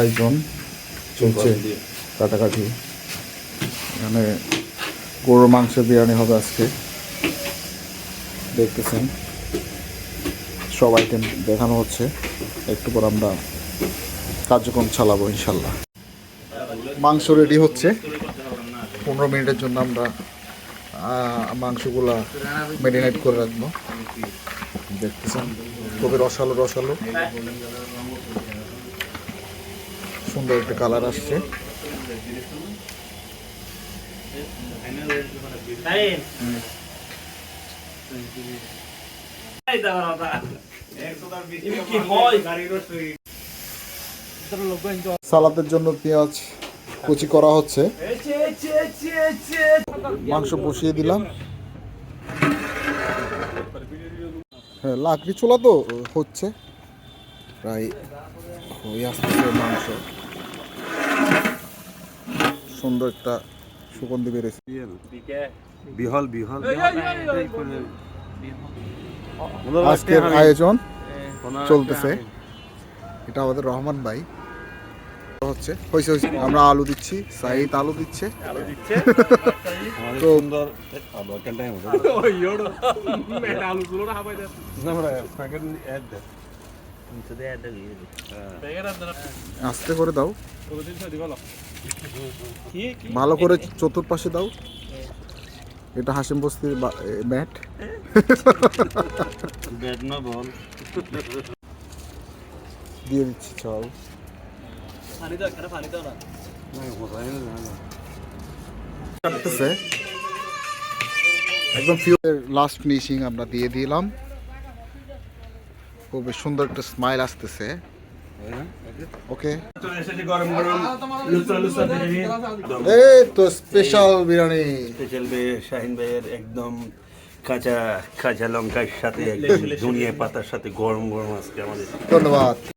আয়োজন চলছে কাটাকাটি। এখানে গরুর মাংসের বিরিয়ানি হবে আজকে, দেখতেছেন সব আইটেম দেখানো হচ্ছে। একটু পর আমরা কার্যক্রম চালাবো ইনশাল্লাহ। মাংস রেডি হচ্ছে, 15 মিনিটের জন্য আমরা মাংসগুলা ম্যারিনেট করে রাখবো। দেখতেছেন খুবই রসালো রসালো, সুন্দর একটা কালার আসছে। সালাদের জন্য পেঁয়াজ কুচি করা হচ্ছে। মাংস বসিয়ে দিলাম। হ্যাঁ, লাকড়ি চুলা তো হচ্ছে, প্রায় হয়ে আসতেছে মাংস। সুন্দর একটা সুগন্ধি বেড়েছে। বিহল বিহল আজকের আয়োজন চলতেছে, এটা আমাদের রহমান ভাই হচ্ছে। হয়েছে হয়েছে, আমরা আলু দিচ্ছি, সাইদ আলু দিচ্ছে। তো আস্তে করে দাও, ভালো করে চতুর্পাশে দাও। এটা হাসিম বস্তির ম্যাট। দিয়ে দিচ্ছি চাল। একদম লাস্ট ফিনিশিং আমরা দিয়ে দিলাম। খুব সুন্দর একটা স্মাইল আসতেছে। ওকে, এই তো স্পেশাল বিরিয়ানি, স্পেশাল শাহিন ভাইয়ের একদম কাঁচা কাঁচা লঙ্কার সাথে একদম ধনিয়া পাতার সাথে গরম গরম আজকে আমাদের। ধন্যবাদ।